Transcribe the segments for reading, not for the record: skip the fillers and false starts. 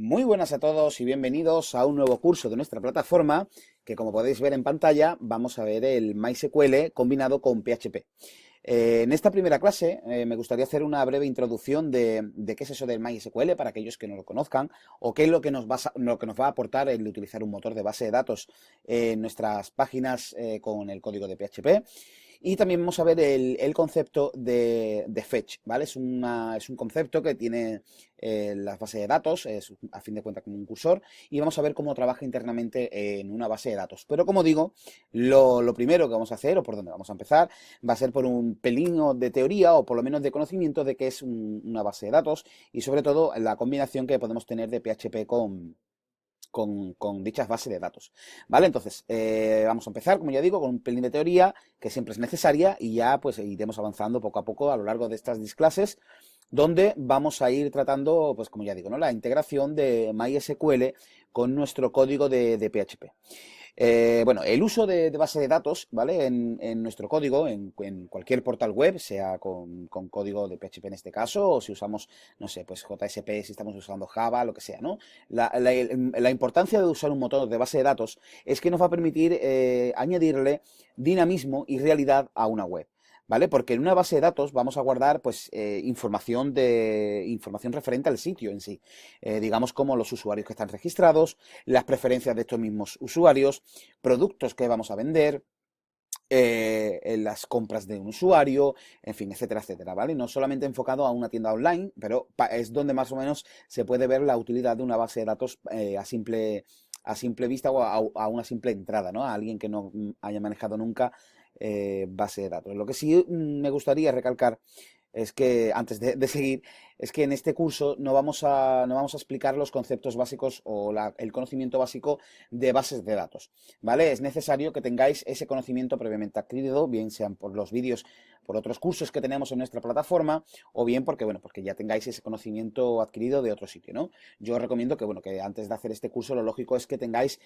Muy buenas a todos y bienvenidos a un nuevo curso de nuestra plataforma que, como podéis ver en pantalla, vamos a ver el MySQL combinado con PHP. En esta primera clase me gustaría hacer una breve introducción de qué es eso del MySQL para aquellos que no lo conozcan o qué es lo que lo que nos va a aportar el utilizar un motor de base de datos en nuestras páginas con el código de PHP. Y también vamos a ver el concepto de fetch, ¿vale? Es un concepto que tiene las bases de datos, es a fin de cuentas como un cursor, y vamos a ver cómo trabaja internamente en una base de datos. Pero como digo, lo primero que vamos a hacer, o por donde vamos a empezar, va a ser por un pelín de teoría, o por lo menos de conocimiento de qué es una base de datos, y sobre todo la combinación que podemos tener de PHP con dichas bases de datos. ¿Vale? Entonces, vamos a empezar, como ya digo, con un pelín de teoría que siempre es necesaria y ya pues iremos avanzando poco a poco a lo largo de estas clases, donde vamos a ir tratando, pues como ya digo, ¿no? La integración de MySQL con nuestro código de PHP. Bueno, el uso de base de datos, ¿vale? En nuestro código, en cualquier portal web, sea con código de PHP en este caso, o si usamos, no sé, pues JSP, si estamos usando Java, lo que sea, ¿no? La importancia de usar un motor de base de datos es que nos va a permitir añadirle dinamismo y realidad a una web. ¿Vale? Porque en una base de datos vamos a guardar pues información referente al sitio en sí. Digamos como los usuarios que están registrados, las preferencias de estos mismos usuarios, productos que vamos a vender, en las compras de un usuario, en fin, etcétera, etcétera, ¿vale? No solamente enfocado a una tienda online, pero es donde más o menos se puede ver la utilidad de una base de datos a simple vista o a una simple entrada, ¿no? A alguien que no haya manejado nunca base de datos. Lo que sí me gustaría recalcar es que, antes de seguir, es que en este curso no vamos a explicar los conceptos básicos o el conocimiento básico de bases de datos, ¿vale? Es necesario que tengáis ese conocimiento previamente adquirido, bien sean por los vídeos, por otros cursos que tenemos en nuestra plataforma, o bien porque, bueno, porque ya tengáis ese conocimiento adquirido de otro sitio, ¿no? Yo os recomiendo que, bueno, que antes de hacer este curso lo lógico es que tengáis,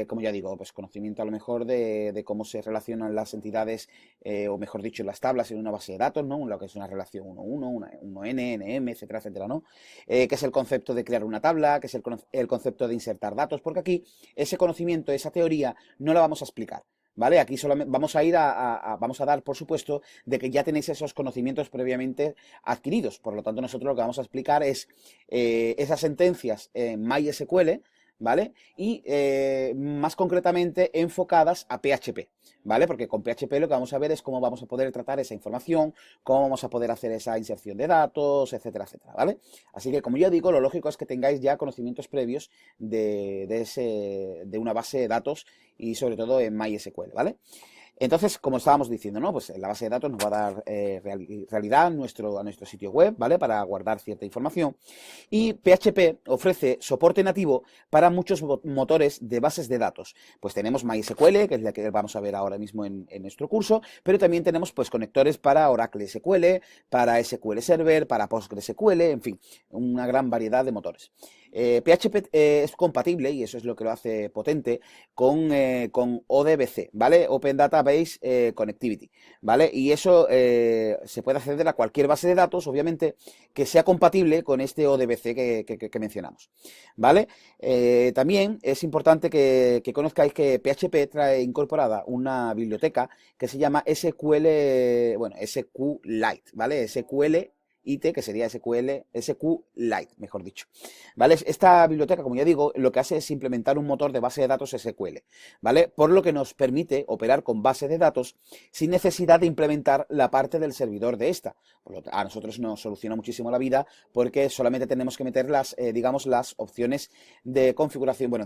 como ya digo, pues conocimiento a lo mejor de cómo se relacionan las entidades, o mejor dicho, las tablas en una base de datos, ¿no? Lo que es una relación 1-1, 1N, NM, etcétera, etcétera, ¿no? Que es el concepto de crear una tabla, que es el concepto de insertar datos, porque aquí ese conocimiento, esa teoría, no la vamos a explicar. ¿Vale? Aquí solamente vamos a ir vamos a dar por supuesto de que ya tenéis esos conocimientos previamente adquiridos. Por lo tanto, nosotros lo que vamos a explicar es esas sentencias en MySQL, ¿vale? Y más concretamente enfocadas a PHP, ¿vale? Porque con PHP lo que vamos a ver es cómo vamos a poder tratar esa información, cómo vamos a poder hacer esa inserción de datos, etcétera, etcétera, ¿vale? Así que, como ya digo, lo lógico es que tengáis ya conocimientos previos de una base de datos y sobre todo en MySQL, ¿vale? Entonces, como estábamos diciendo, ¿no? Pues la base de datos nos va a dar realidad a nuestro sitio web, ¿vale? Para guardar cierta información. Y PHP ofrece soporte nativo para muchos motores de bases de datos. Pues tenemos MySQL, que es la que vamos a ver ahora mismo en nuestro curso, pero también tenemos pues conectores para Oracle SQL, para SQL Server, para PostgreSQL, en fin, una gran variedad de motores. PHP es compatible, y eso es lo que lo hace potente, con ODBC, ¿vale? Open Database Connectivity, ¿vale? Y eso se puede acceder a cualquier base de datos, obviamente, que sea compatible con este ODBC que mencionamos, ¿vale? También es importante que conozcáis que PHP trae incorporada una biblioteca que se llama SQL, bueno, SQLite, ¿vale? SQLite, que sería SQLite, mejor dicho. ¿Vale? Esta biblioteca, como ya digo, lo que hace es implementar un motor de base de datos SQL, ¿vale? Por lo que nos permite operar con base de datos sin necesidad de implementar la parte del servidor de esta. A nosotros nos soluciona muchísimo la vida porque solamente tenemos que meter digamos, las opciones de configuración, bueno,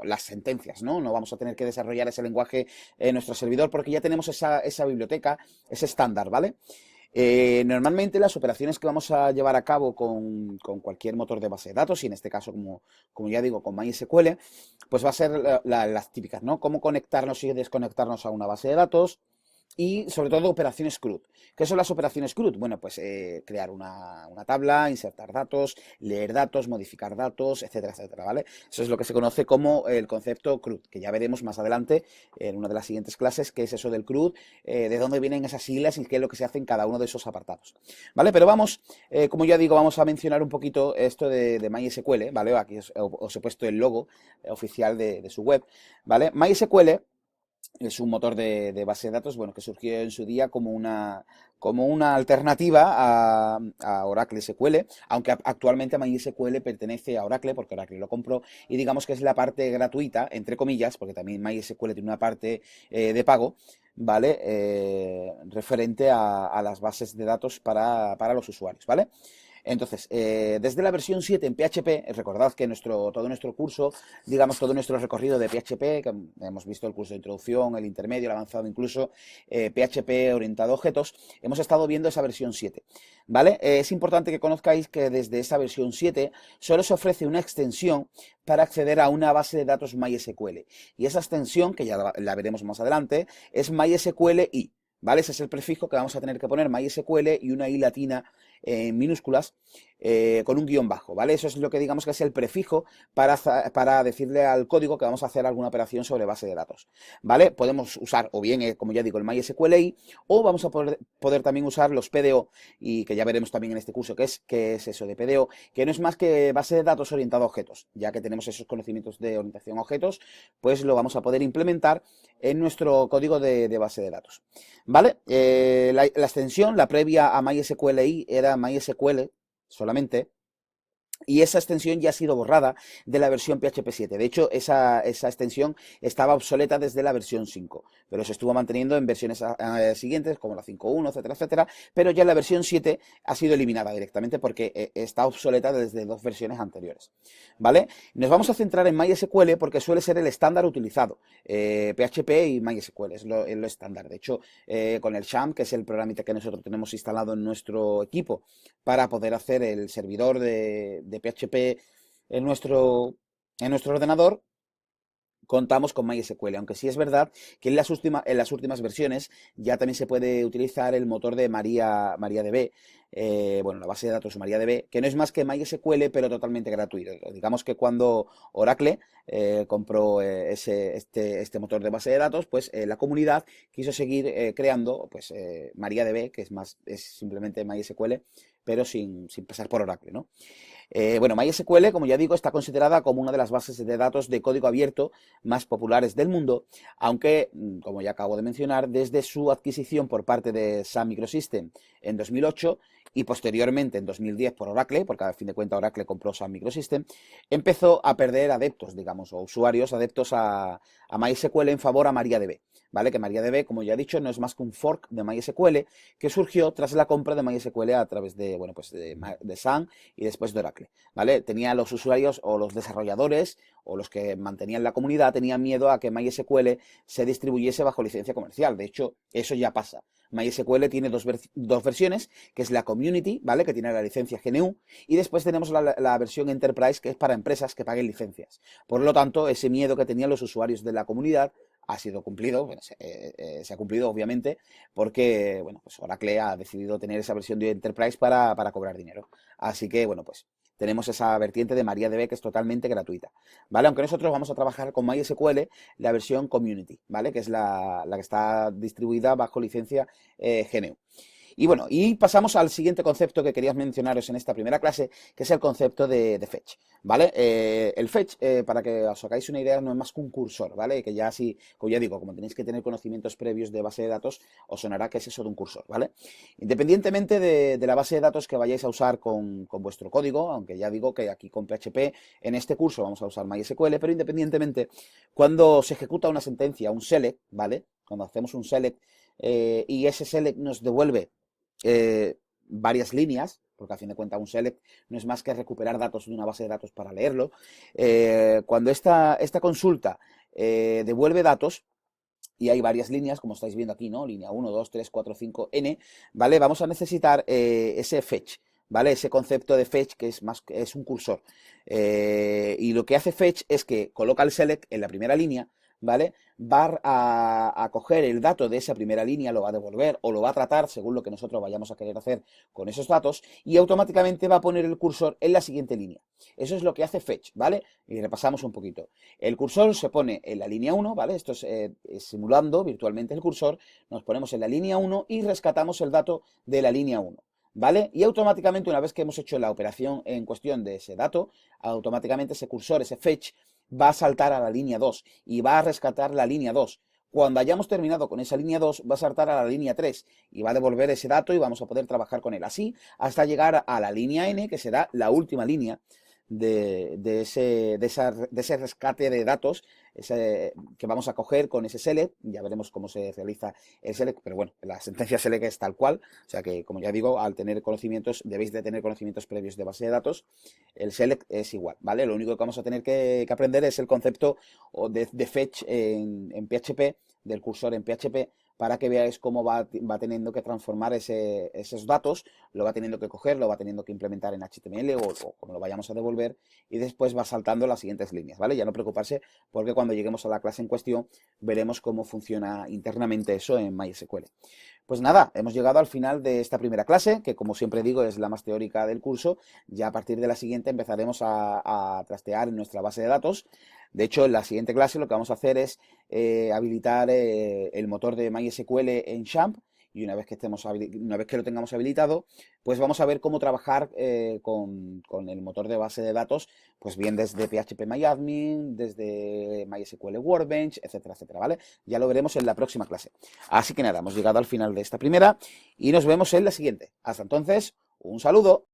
las sentencias, ¿no? No vamos a tener que desarrollar ese lenguaje en nuestro servidor porque ya tenemos esa biblioteca, ese estándar, ¿vale? Normalmente las operaciones que vamos a llevar a cabo con cualquier motor de base de datos, y en este caso, como ya digo, con MySQL, pues va a ser las típicas, ¿no? Cómo conectarnos y desconectarnos a una base de datos, y sobre todo operaciones CRUD. ¿Qué son las operaciones CRUD? Bueno, pues crear una tabla, insertar datos, leer datos, modificar datos, etcétera, etcétera, ¿vale? Eso es lo que se conoce como el concepto CRUD, que ya veremos más adelante en una de las siguientes clases, qué es eso del CRUD, de dónde vienen esas siglas y qué es lo que se hace en cada uno de esos apartados, ¿vale? Pero vamos, como ya digo, vamos a mencionar un poquito esto de MySQL, ¿vale? Aquí os he puesto el logo oficial de su web, ¿vale? MySQL es un motor de base de datos, bueno, que surgió en su día como una alternativa a Oracle SQL, aunque actualmente MySQL pertenece a Oracle, porque Oracle lo compró, y digamos que es la parte gratuita, entre comillas, porque también MySQL tiene una parte de pago, ¿vale? Referente a las bases de datos para los usuarios, ¿vale? Entonces, desde la versión 7 en PHP, recordad que todo nuestro curso, digamos, todo nuestro recorrido de PHP, que hemos visto el curso de introducción, el intermedio, el avanzado incluso, PHP orientado a objetos, hemos estado viendo esa versión 7, ¿vale? Es importante que conozcáis que desde esa versión 7 solo se ofrece una extensión para acceder a una base de datos MySQL. Y esa extensión, que ya la veremos más adelante, es MySQL-i. ¿Vale? Ese es el prefijo que vamos a tener que poner MySQL y una i latina en minúsculas con un guión bajo, ¿vale? Eso es lo que digamos que es el prefijo para decirle al código que vamos a hacer alguna operación sobre base de datos, ¿vale? Podemos usar o bien, como ya digo, el MySQLi o vamos a poder también usar los PDO y que ya veremos también en este curso qué es eso de PDO, que no es más que base de datos orientado a objetos. Ya que tenemos esos conocimientos de orientación a objetos, pues lo vamos a poder implementar en nuestro código de base de datos, ¿vale? La extensión, la previa a MySQLi era MySQL solamente, y esa extensión ya ha sido borrada de la versión PHP 7. De hecho, esa extensión estaba obsoleta desde la versión 5, pero se estuvo manteniendo en versiones siguientes, como la 5.1, etcétera, etcétera, pero ya la versión 7 ha sido eliminada directamente porque está obsoleta desde dos versiones anteriores, ¿vale? Nos vamos a centrar en MySQL porque suele ser el estándar utilizado. PHP y MySQL es lo estándar. De hecho, con el SHAM, que es el programita que nosotros tenemos instalado en nuestro equipo para poder hacer el servidor de PHP en nuestro ordenador, contamos con MySQL, aunque sí es verdad que en las últimas versiones ya también se puede utilizar el motor de MariaDB, bueno, la base de datos MariaDB, que no es más que MySQL, pero totalmente gratuito. Digamos que cuando Oracle compró este motor de base de datos, pues la comunidad quiso seguir creando pues, MariaDB, que es simplemente MySQL, pero sin pasar por Oracle, ¿no? Bueno, MySQL, como ya digo, está considerada como una de las bases de datos de código abierto más populares del mundo, aunque, como ya acabo de mencionar, desde su adquisición por parte de Sun Microsystem en 2008 y posteriormente en 2010 por Oracle, porque a fin de cuentas Oracle compró Sun Microsystem, empezó a perder adeptos, digamos, o usuarios adeptos a MySQL en favor a MariaDB, ¿vale? Que MariaDB, como ya he dicho, no es más que un fork de MySQL que surgió tras la compra de MySQL a través de, bueno, pues de Sun y después de Oracle, ¿vale? Tenía los usuarios o los desarrolladores o los que mantenían la comunidad tenían miedo a que MySQL se distribuyese bajo licencia comercial. De hecho, eso ya pasa. MySQL tiene dos versiones, que es la Community, ¿vale? Que tiene la licencia GNU, y después tenemos la versión Enterprise, que es para empresas que paguen licencias. Por lo tanto, ese miedo que tenían los usuarios de la comunidad ha sido cumplido, bueno, se ha cumplido obviamente, porque bueno, pues Oracle ha decidido tener esa versión de Enterprise para cobrar dinero. Así que, bueno, pues tenemos esa vertiente de MariaDB que es totalmente gratuita, ¿vale? Aunque nosotros vamos a trabajar con MySQL, la versión Community, ¿vale? Que es la que está distribuida bajo licencia GNU. Y bueno, y pasamos al siguiente concepto que quería mencionaros en esta primera clase, que es el concepto de fetch, ¿vale? El fetch, para que os hagáis una idea, no es más que un cursor, ¿vale? Que ya así, como ya digo, como tenéis que tener conocimientos previos de base de datos, os sonará que es eso de un cursor, ¿vale? Independientemente de la base de datos que vayáis a usar con vuestro código, aunque ya digo que aquí con PHP, en este curso vamos a usar MySQL, pero independientemente, cuando se ejecuta una sentencia, un select, ¿vale? Cuando hacemos un select y ese select nos devuelve varias líneas, porque a fin de cuentas un select no es más que recuperar datos de una base de datos para leerlo. Cuando esta consulta devuelve datos, y hay varias líneas, como estáis viendo aquí, ¿no? Línea 1, 2, 3, 4, 5, N, ¿vale? Vamos a necesitar ese fetch, ¿vale? Ese concepto de fetch que es un cursor. Y lo que hace fetch es que coloca el select en la primera línea, ¿vale? Va a coger el dato de esa primera línea, lo va a devolver o lo va a tratar según lo que nosotros vayamos a querer hacer con esos datos y automáticamente va a poner el cursor en la siguiente línea. Eso es lo que hace fetch, ¿vale? Y repasamos un poquito. El cursor se pone en la línea 1, ¿vale? Esto es simulando virtualmente el cursor, nos ponemos en la línea 1 y rescatamos el dato de la línea 1. ¿Vale? Y automáticamente, una vez que hemos hecho la operación en cuestión de ese dato, automáticamente ese cursor, ese fetch, va a saltar a la línea 2 y va a rescatar la línea 2. Cuando hayamos terminado con esa línea 2, va a saltar a la línea 3 y va a devolver ese dato y vamos a poder trabajar con él así hasta llegar a la línea n, que será la última línea de ese rescate de datos que vamos a coger con ese select. Ya veremos cómo se realiza el select, pero bueno, la sentencia select es tal cual, o sea que, como ya digo, al tener conocimientos, debéis de tener conocimientos previos de base de datos, el select es igual, ¿vale? Lo único que vamos a tener que aprender es el concepto de fetch en PHP, del cursor en PHP, para que veáis cómo va teniendo que transformar esos datos, lo va teniendo que coger, lo va teniendo que implementar en HTML o como lo vayamos a devolver, y después va saltando las siguientes líneas, ¿vale? Ya no preocuparse, porque cuando lleguemos a la clase en cuestión veremos cómo funciona internamente eso en MySQL. Pues nada, hemos llegado al final de esta primera clase, que como siempre digo es la más teórica del curso. Ya a partir de la siguiente empezaremos a trastear en nuestra base de datos. De hecho, en la siguiente clase lo que vamos a hacer es habilitar el motor de MySQL en XAMPP, y una vez que lo tengamos habilitado, pues vamos a ver cómo trabajar con el motor de base de datos, pues bien desde PHP-MyAdmin, desde MySQL Workbench, etcétera, etcétera, ¿vale? Ya lo veremos en la próxima clase. Así que nada, hemos llegado al final de esta primera y nos vemos en la siguiente. Hasta entonces, un saludo.